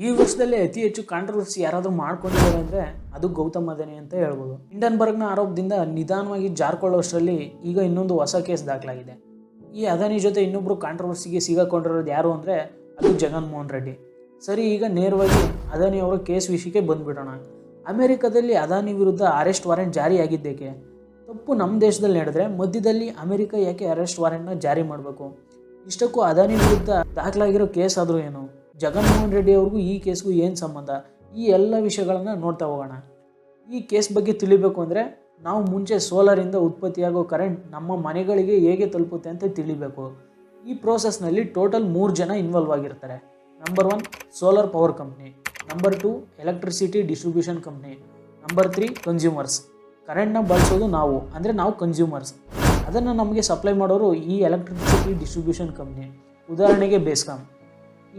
ಈ ವರ್ಷದಲ್ಲಿ ಅತಿ ಹೆಚ್ಚು ಕಾಂಟ್ರವರ್ಸಿ ಯಾರಾದರೂ ಮಾಡ್ಕೊಂಡಿದ್ದಾರೆ ಅಂದರೆ ಅದು ಗೌತಮ್ ಅದಾನಿ ಅಂತ ಹೇಳ್ಬೋದು. ಹಿಂಡನ್ಬರ್ಗ್ನ ಆರೋಪದಿಂದ ನಿಧಾನವಾಗಿ ಜಾರ್ಕೊಳ್ಳೋಷ್ಟರಲ್ಲಿ ಈಗ ಇನ್ನೊಂದು ಹೊಸ ಕೇಸ್ ದಾಖಲಾಗಿದೆ. ಈ ಅದಾನಿ ಜೊತೆ ಇನ್ನೊಬ್ಬರು ಕಾಂಟ್ರವರ್ಸಿಗೆ ಸಿಗಾಕೊಂಡಿರೋದು ಯಾರು ಅಂದರೆ ಅದು ಜಗನ್ಮೋಹನ್ ರೆಡ್ಡಿ. ಸರಿ, ಈಗ ನೇರವಾಗಿ ಅದಾನಿ ಅವರ ಕೇಸ್ ವಿಷಯಕ್ಕೆ ಬಂದುಬಿಡೋಣ. ಅಮೆರಿಕದಲ್ಲಿ ಅದಾನಿ ವಿರುದ್ಧ ಅರೆಸ್ಟ್ ವಾರೆಂಟ್ ಜಾರಿಯಾಗಿದ್ದೇಕೆ? ತಪ್ಪು ನಮ್ಮ ದೇಶದಲ್ಲಿ ನಡೆದ್ರೆ ಮಧ್ಯದಲ್ಲಿ ಅಮೆರಿಕ ಯಾಕೆ ಅರೆಸ್ಟ್ ವಾರೆಂಟ್ನ ಜಾರಿ ಮಾಡಬೇಕು? ಇಷ್ಟಕ್ಕೂ ಅದಾನಿ ವಿರುದ್ಧ ದಾಖಲಾಗಿರೋ ಕೇಸ್ ಆದರೂ ಏನು? ಜಗನ್ಮೋಹನ್ ರೆಡ್ಡಿ ಅವ್ರಿಗೂ ಈ ಕೇಸ್ಗೂ ಏನು ಸಂಬಂಧ? ಈ ಎಲ್ಲ ವಿಷಯಗಳನ್ನು ನೋಡ್ತಾ ಹೋಗೋಣ. ಈ ಕೇಸ್ ಬಗ್ಗೆ ತಿಳಿಬೇಕು ಅಂದರೆ ನಾವು ಮುಂಚೆ ಸೋಲಾರಿಂದ ಉತ್ಪತ್ತಿಯಾಗೋ ಕರೆಂಟ್ ನಮ್ಮ ಮನೆಗಳಿಗೆ ಹೇಗೆ ತಲುಪುತ್ತೆ ಅಂತ ತಿಳಿಬೇಕು. ಈ ಪ್ರೋಸೆಸ್ನಲ್ಲಿ ಟೋಟಲ್ 3 ಜನ ಇನ್ವಾಲ್ವ್ ಆಗಿರ್ತಾರೆ. Number 1 solar power company, number 2 electricity distribution company, number 3 consumers. ಕರೆಂಟ್ನ ಬಳಸೋದು ನಾವು, ಅಂದರೆ ನಾವು ಕನ್ಸ್ಯೂಮರ್ಸ್. ಅದನ್ನು ನಮಗೆ ಸಪ್ಲೈ ಮಾಡೋರು ಈ ಎಲೆಕ್ಟ್ರಿಸಿಟಿ ಡಿಸ್ಟ್ರಿಬ್ಯೂಷನ್ ಕಂಪ್ನಿ. ಉದಾಹರಣೆಗೆ ಬೆಸ್ಕಾಂ.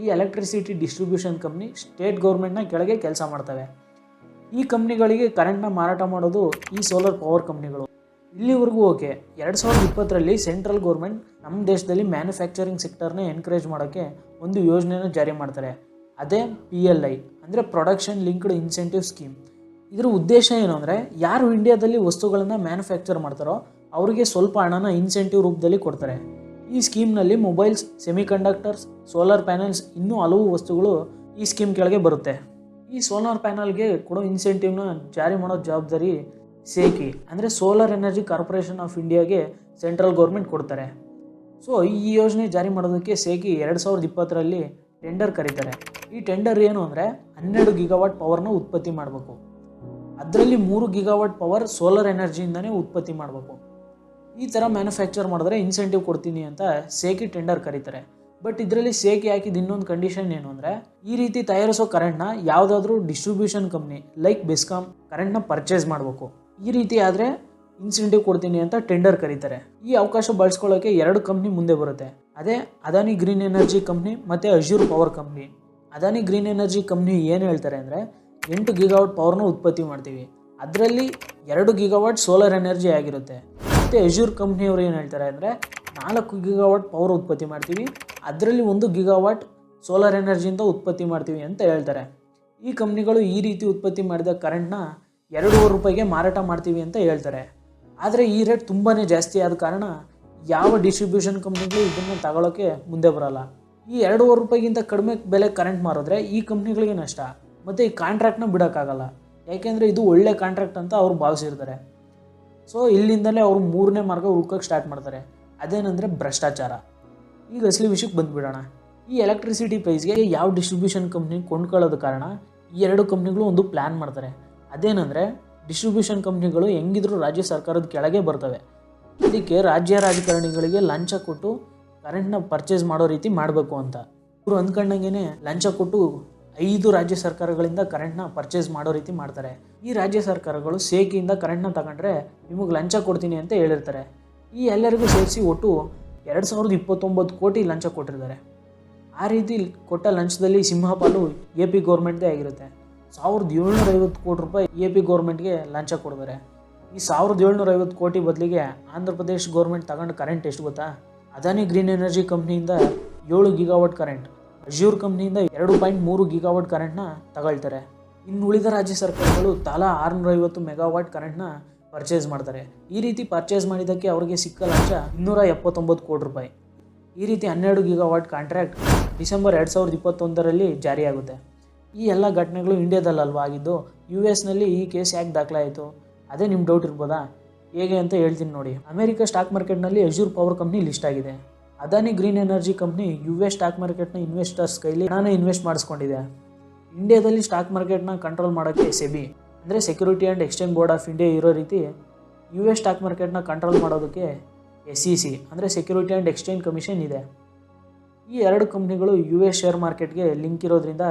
ಈ ಎಲೆಕ್ಟ್ರಿಸಿಟಿ ಡಿಸ್ಟ್ರಿಬ್ಯೂಷನ್ ಕಂಪ್ನಿ ಸ್ಟೇಟ್ ಗೌರ್ಮೆಂಟ್ನ ಕೆಳಗೆ ಕೆಲಸ ಮಾಡ್ತವೆ. ಈ ಕಂಪ್ನಿಗಳಿಗೆ ಕರೆಂಟ್ನ ಮಾರಾಟ ಮಾಡೋದು ಈ ಸೋಲಾರ್ ಪವರ್ ಕಂಪ್ನಿಗಳು. ಇಲ್ಲಿವರೆಗೂ ಓಕೆ. 2020ರಲ್ಲಿ ಸೆಂಟ್ರಲ್ ಗೌರ್ಮೆಂಟ್ ನಮ್ಮ ದೇಶದಲ್ಲಿ ಮ್ಯಾನುಫ್ಯಾಕ್ಚರಿಂಗ್ ಸೆಕ್ಟರ್ನ ಎನ್ಕರೇಜ್ ಮಾಡೋಕ್ಕೆ ಒಂದು ಯೋಜನೆನ ಜಾರಿ ಮಾಡ್ತಾರೆ. ಅದೇ PLI, ಅಂದರೆ ಪ್ರೊಡಕ್ಷನ್ ಲಿಂಕ್ಡ್ ಇನ್ಸೆಂಟಿವ್ ಸ್ಕೀಮ್. ಇದರ ಉದ್ದೇಶ ಏನು ಅಂದರೆ, ಯಾರು ಇಂಡಿಯಾದಲ್ಲಿ ವಸ್ತುಗಳನ್ನು ಮ್ಯಾನುಫ್ಯಾಕ್ಚರ್ ಮಾಡ್ತಾರೋ ಅವರಿಗೆ ಸ್ವಲ್ಪ ಹಣನ ಇನ್ಸೆಂಟಿವ್ ರೂಪದಲ್ಲಿ ಕೊಡ್ತಾರೆ. ಈ ಸ್ಕೀಮ್ನಲ್ಲಿ ಮೊಬೈಲ್ಸ್, ಸೆಮಿಕಂಡಕ್ಟರ್ಸ್, ಸೋಲಾರ್ ಪ್ಯಾನೆಲ್ಸ್, ಇನ್ನೂ ಹಲವು ವಸ್ತುಗಳು ಈ ಸ್ಕೀಮ್ ಕೆಳಗೆ ಬರುತ್ತೆ. ಈ ಸೋಲಾರ್ ಪ್ಯಾನಲ್ಗೆ ಕೊಡೋ ಇನ್ಸೆಂಟಿವ್ನ ಜಾರಿ ಮಾಡೋ ಜವಾಬ್ದಾರಿ ಸೇಕಿ, ಅಂದರೆ ಸೋಲಾರ್ ಎನರ್ಜಿ ಕಾರ್ಪೊರೇಷನ್ ಆಫ್ ಇಂಡಿಯಾಗೆ ಸೆಂಟ್ರಲ್ ಗೌರ್ಮೆಂಟ್ ಕೊಡ್ತಾರೆ. ಸೊ ಈ ಯೋಜನೆ ಜಾರಿ ಮಾಡೋದಕ್ಕೆ ಸೇಕಿ 2020ರಲ್ಲಿ ಟೆಂಡರ್ ಕರೀತಾರೆ. ಈ ಟೆಂಡರ್ ಏನು ಅಂದರೆ 12 ಗಿಗಾವಾಟ್ ಪವರ್ನ ಉತ್ಪತ್ತಿ ಮಾಡಬೇಕು. ಅದರಲ್ಲಿ 3 ಗಿಗಾವಾಟ್ ಪವರ್ ಸೋಲಾರ್ ಎನರ್ಜಿಯಿಂದನೇ ಉತ್ಪತ್ತಿ ಮಾಡಬೇಕು. ಈ ಥರ ಮ್ಯಾನುಫ್ಯಾಕ್ಚರ್ ಮಾಡಿದ್ರೆ ಇನ್ಸೆಂಟಿವ್ ಕೊಡ್ತೀನಿ ಅಂತ ಸೇಕಿ ಟೆಂಡರ್ ಕರೀತಾರೆ. ಬಟ್ ಇದರಲ್ಲಿ ಸೇಕಿ ಹಾಕಿದ ಇನ್ನೊಂದು ಕಂಡೀಷನ್ ಏನು ಅಂದರೆ, ಈ ರೀತಿ ತಯಾರಿಸೋ ಕರೆಂಟ್ನ ಯಾವುದಾದ್ರೂ ಡಿಸ್ಟ್ರಿಬ್ಯೂಷನ್ ಕಂಪ್ನಿ ಲೈಕ್ ಬೆಸ್ಕಾಂ ಕರೆಂಟ್ನ ಪರ್ಚೇಸ್ ಮಾಡಬೇಕು. ಈ ರೀತಿ ಆದರೆ ಇನ್ಸೆಂಟಿವ್ ಕೊಡ್ತೀನಿ ಅಂತ ಟೆಂಡರ್ ಕರೀತಾರೆ. ಈ ಅವಕಾಶ ಬಳಸ್ಕೊಳ್ಳೋಕ್ಕೆ 2 ಕಂಪ್ನಿ ಮುಂದೆ ಬರುತ್ತೆ. ಅದೇ ಅದಾನಿ ಗ್ರೀನ್ ಎನರ್ಜಿ ಕಂಪ್ನಿ ಮತ್ತು Azure power company. Adani green energy company ಏನು ಹೇಳ್ತಾರೆ ಅಂದರೆ, 8 ಗಿಗಾವಾಟ್ ಪವರ್ನ ಉತ್ಪತ್ತಿ ಮಾಡ್ತೀವಿ, ಅದರಲ್ಲಿ 2 ಗಿಗಾವಾಟ್ ಸೋಲಾರ್ ಎನರ್ಜಿ ಆಗಿರುತ್ತೆ. ಮತ್ತು ಅಜ್ಯೂರ್ ಕಂಪ್ನಿಯವರು ಏನು ಹೇಳ್ತಾರೆ ಅಂದರೆ, 4 ಗಿಗಾವಾಟ್ ಪವರ್ ಉತ್ಪತ್ತಿ ಮಾಡ್ತೀವಿ, ಅದರಲ್ಲಿ 1 ಗಿಗಾವಾಟ್ ಸೋಲಾರ್ ಎನರ್ಜಿಯಿಂದ ಉತ್ಪತ್ತಿ ಮಾಡ್ತೀವಿ ಅಂತ ಹೇಳ್ತಾರೆ. ಈ ಕಂಪ್ನಿಗಳು ಈ ರೀತಿ ಉತ್ಪತ್ತಿ ಮಾಡಿದ ಕರೆಂಟ್ನ $2.5 ಮಾರಾಟ ಮಾಡ್ತೀವಿ ಅಂತ ಹೇಳ್ತಾರೆ. ಆದರೆ ಈ ರೇಟ್ ತುಂಬಾ ಜಾಸ್ತಿ ಆದ ಕಾರಣ ಯಾವ ಡಿಸ್ಟ್ರಿಬ್ಯೂಷನ್ ಕಂಪ್ನಿಗಳು ಇದನ್ನು ತಗೊಳ್ಳೋಕ್ಕೆ ಮುಂದೆ ಬರೋಲ್ಲ. ಈ $2.5ಗಿಂತ ಕಡಿಮೆ ಬೆಲೆ ಕರೆಂಟ್ ಮಾರಿದ್ರೆ ಈ ಕಂಪ್ನಿಗಳಿಗೆ ನಷ್ಟ, ಮತ್ತು ಈ ಕಾಂಟ್ರಾಕ್ಟ್ನ ಬಿಡೋಕ್ಕಾಗಲ್ಲ. ಯಾಕೆಂದರೆ ಇದು ಒಳ್ಳೆ ಕಾಂಟ್ರಾಕ್ಟ್ ಅಂತ ಅವ್ರು ಭಾವಿಸಿರ್ತಾರೆ. ಸೊ ಇಲ್ಲಿಂದಲೇ ಅವರು 3ನೇ ಮಾರ್ಗ ಹುಡುಕೋಕ್ಕೆ ಸ್ಟಾರ್ಟ್ ಮಾಡ್ತಾರೆ. ಅದೇನೆಂದರೆ ಭ್ರಷ್ಟಾಚಾರ. ಈಗ ಅಸಲಿ ವಿಷಯಕ್ಕೆ ಬಂದುಬಿಡೋಣ. ಈ ಎಲೆಕ್ಟ್ರಿಸಿಟಿ ಪ್ರೈಸ್ಗೆ ಯಾವ ಡಿಸ್ಟ್ರಿಬ್ಯೂಷನ್ ಕಂಪ್ನಿ ಕೊಂಡ್ಕೊಳ್ಳೋದ ಕಾರಣ ಈ 2 ಕಂಪ್ನಿಗಳು ಒಂದು ಪ್ಲ್ಯಾನ್ ಮಾಡ್ತಾರೆ. ಅದೇನೆಂದರೆ, ಡಿಸ್ಟ್ರಿಬ್ಯೂಷನ್ ಕಂಪ್ನಿಗಳು ಹೆಂಗಿದ್ರು ರಾಜ್ಯ ಸರ್ಕಾರದ ಕೆಳಗೆ ಬರ್ತವೆ. ಅದಕ್ಕೆ ರಾಜ್ಯ ರಾಜಕಾರಣಿಗಳಿಗೆ ಲಂಚ ಕೊಟ್ಟು ಕರೆಂಟ್ನ ಪರ್ಚೇಸ್ ಮಾಡೋ ರೀತಿ ಮಾಡಬೇಕು ಅಂತ ಇವರು ಅಂದ್ಕೊಂಡಂಗೆ ಲಂಚ ಕೊಟ್ಟು 5 ರಾಜ್ಯ ಸರ್ಕಾರಗಳಿಂದ ಕರೆಂಟ್ನ ಪರ್ಚೇಸ್ ಮಾಡೋ ರೀತಿ ಮಾಡ್ತಾರೆ. ಈ ರಾಜ್ಯ ಸರ್ಕಾರಗಳು ಸೇಕಿಯಿಂದ ಕರೆಂಟ್ನ ತಗೊಂಡ್ರೆ ನಿಮಗೆ ಲಂಚ ಕೊಡ್ತೀನಿ ಅಂತ ಹೇಳಿರ್ತಾರೆ. ಈ ಎಲ್ಲರಿಗೂ ಸೇರಿಸಿ ಒಟ್ಟು 2029 ಕೋಟಿ ಲಂಚ ಕೊಟ್ಟಿರ್ತಾರೆ. ಆ ರೀತಿ ಕೊಟ್ಟ ಲಂಚದಲ್ಲಿ ಸಿಂಹಪಾಲು AP ಗೌರ್ಮೆಂಟ್ದೇ ಆಗಿರುತ್ತೆ. 1750 ಕೋಟಿ ರೂಪಾಯಿ AP ಗೌರ್ಮೆಂಟ್ಗೆ ಲಂಚ ಕೊಡ್ತಾರೆ. ಈ 1750 ಕೋಟಿ ಬದಲಿಗೆ ಆಂಧ್ರ ಪ್ರದೇಶ್ ಗೌರ್ಮೆಂಟ್ ತಗೊಂಡು ಕರೆಂಟ್ ಎಷ್ಟು ಗೊತ್ತಾ? ಅದಾನಿ ಗ್ರೀನ್ ಎನರ್ಜಿ ಕಂಪ್ನಿಯಿಂದ 7 ಗಿಗಾವಾಟ್ ಕರೆಂಟ್, ಅಜ್ಯೂರ್ ಕಂಪ್ನಿಯಿಂದ 2.3 ಗಿಗಾವಾಟ್ ಕರೆಂಟ್ನ ತಗೊಳ್ತಾರೆ. ಇನ್ನು ಉಳಿದ ರಾಜ್ಯ ಸರ್ಕಾರಗಳು ತಲಾ 650 ಮೆಗಾವಾಟ್ ಕರೆಂಟ್ನ ಪರ್ಚೇಸ್ ಮಾಡ್ತಾರೆ. ಈ ರೀತಿ ಪರ್ಚೇಸ್ ಮಾಡಿದ್ದಕ್ಕೆ ಅವರಿಗೆ ಸಿಕ್ಕ ಲಂಚ 279 ಕೋಟಿ ರೂಪಾಯಿ. ಈ ರೀತಿ 12 ಗಿಗಾವಾಟ್ ಕಾಂಟ್ರಾಕ್ಟ್ ಡಿಸೆಂಬರ್ 2021ರಲ್ಲಿ ಜಾರಿಯಾಗುತ್ತೆ. ಈ ಎಲ್ಲ ಘಟನೆಗಳು ಇಂಡಿಯಾದಲ್ಲಲ್ವ ಆಗಿದ್ದು. US ಈ ಕೇಸ್ ಯಾಕೆ ದಾಖಲಾಯಿತು? ಅದೇ ನಿಮ್ಮ ಡೌಟ್ ಇರ್ಬೋದಾ? ಹೇಗೆ ಅಂತ ಹೇಳ್ತೀನಿ ನೋಡಿ. ಅಮೆರಿಕ ಸ್ಟಾಕ್ ಮಾರ್ಕೆಟ್ನಲ್ಲಿ ಅಜ್ಯೂರ್ ಪವರ್ ಕಂಪ್ನಿ ಲಿಸ್ಟ್ ಆಗಿದೆ. Adani green energy company US stock ಮಾರ್ಕೆಟ್ನ ಇನ್ವೆಸ್ಟರ್ಸ್ ಕೈಲಿ ಹಣನ ಇನ್ವೆಸ್ಟ್ ಮಾಡಿಸ್ಕೊಂಡಿದೆ. ಇಂಡಿಯಾದಲ್ಲಿ ಸ್ಟಾಕ್ ಮಾರ್ಕೆಟ್ನ ಕಂಟ್ರೋಲ್ ಮಾಡೋಕ್ಕೆ SEBI, ಅಂದರೆ security and exchange board of India ಇರೋ ರೀತಿ US ಸ್ಟಾಕ್ ಮಾರ್ಕೆಟ್ನ ಕಂಟ್ರೋಲ್ ಮಾಡೋದಕ್ಕೆ SEC, ಅಂದರೆ ಸೆಕ್ಯೂರಿಟಿ ಆ್ಯಂಡ್ ಎಕ್ಸ್ಚೇಂಜ್ ಕಮಿಷನ್ ಇದೆ. ಈ 2 ಕಂಪ್ನಿಗಳು US ಶೇರ್ ಮಾರ್ಕೆಟ್ಗೆ ಲಿಂಕ್ ಇರೋದ್ರಿಂದ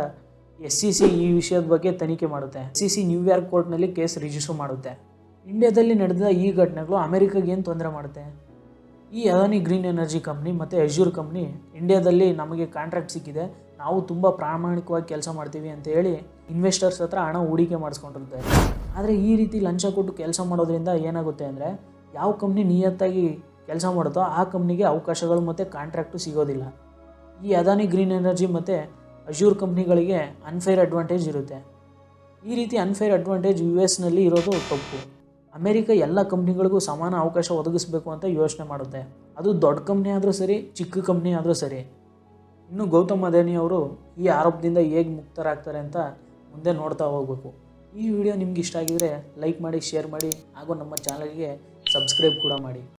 SEC ಈ ವಿಷಯದ ಬಗ್ಗೆ ತನಿಖೆ ಮಾಡುತ್ತೆ. SEC ನ್ಯೂಯಾರ್ಕ್ ಕೋರ್ಟ್ನಲ್ಲಿ ಕೇಸ್ ರಿಜಿಸ್ಟರ್ ಮಾಡುತ್ತೆ. ಇಂಡಿಯಾದಲ್ಲಿ ನಡೆದ ಈ ಘಟನೆಗಳು ಅಮೆರಿಕಾಗೆ ಏನು ತೊಂದರೆ ಮಾಡುತ್ತೆ? ಈ ಅದಾನಿ ಗ್ರೀನ್ ಎನರ್ಜಿ ಕಂಪ್ನಿ ಮತ್ತು ಅಜ್ಯೂರ್ ಕಂಪ್ನಿ ಇಂಡಿಯಾದಲ್ಲಿ ನಮಗೆ ಕಾಂಟ್ರಾಕ್ಟ್ ಸಿಕ್ಕಿದೆ, ನಾವು ತುಂಬ ಪ್ರಾಮಾಣಿಕವಾಗಿ ಕೆಲಸ ಮಾಡ್ತೀವಿ ಅಂತ ಹೇಳಿ ಇನ್ವೆಸ್ಟರ್ಸ್ ಹತ್ರ ಹಣ ಹೂಡಿಕೆ ಮಾಡಿಸ್ಕೊಂಡಿರುತ್ತೆ. ಆದರೆ ಈ ರೀತಿ ಲಂಚ ಕೊಟ್ಟು ಕೆಲಸ ಮಾಡೋದ್ರಿಂದ ಏನಾಗುತ್ತೆ ಅಂದರೆ, ಯಾವ ಕಂಪ್ನಿ ನಿಯತ್ತಾಗಿ ಕೆಲಸ ಮಾಡುತ್ತೋ ಆ ಕಂಪ್ನಿಗೆ ಅವಕಾಶಗಳು ಮತ್ತು ಕಾಂಟ್ರಾಕ್ಟು ಸಿಗೋದಿಲ್ಲ. ಈ ಅದಾನಿ ಗ್ರೀನ್ ಎನರ್ಜಿ ಮತ್ತು ಅಜ್ಯೂರ್ ಕಂಪ್ನಿಗಳಿಗೆ ಅನ್ಫೇರ್ ಅಡ್ವಾಂಟೇಜ್ ಇರುತ್ತೆ. ಈ ರೀತಿ ಅನ್ಫೇರ್ ಅಡ್ವಾಂಟೇಜ್ US ಇರೋದು ತಪ್ಪು. ಅಮೇರಿಕ ಎಲ್ಲ ಕಂಪ್ನಿಗಳಿಗೂ ಸಮಾನ ಅವಕಾಶ ಒದಗಿಸಬೇಕು ಅಂತ ಯೋಚನೆ ಮಾಡುತ್ತೆ. ಅದು ದೊಡ್ಡ ಕಂಪ್ನಿ ಆದರೂ ಸರಿ, ಚಿಕ್ಕ ಕಂಪ್ನಿ ಆದರೂ ಸರಿ. ಇನ್ನು ಗೌತಮ್ ಅದಾನಿ ಅವರು ಈ ಆರೋಪದಿಂದ ಹೇಗೆ ಮುಕ್ತರಾಗ್ತಾರೆ ಅಂತ ಮುಂದೆ ನೋಡ್ತಾ ಹೋಗಬೇಕು. ಈ ವಿಡಿಯೋ ನಿಮ್ಗೆ ಇಷ್ಟ ಆಗಿದರೆ ಲೈಕ್ ಮಾಡಿ, ಶೇರ್ ಮಾಡಿ ಹಾಗೂ ನಮ್ಮ ಚಾನಲ್ಗೆ ಸಬ್ಸ್ಕ್ರೈಬ್ ಕೂಡ ಮಾಡಿ.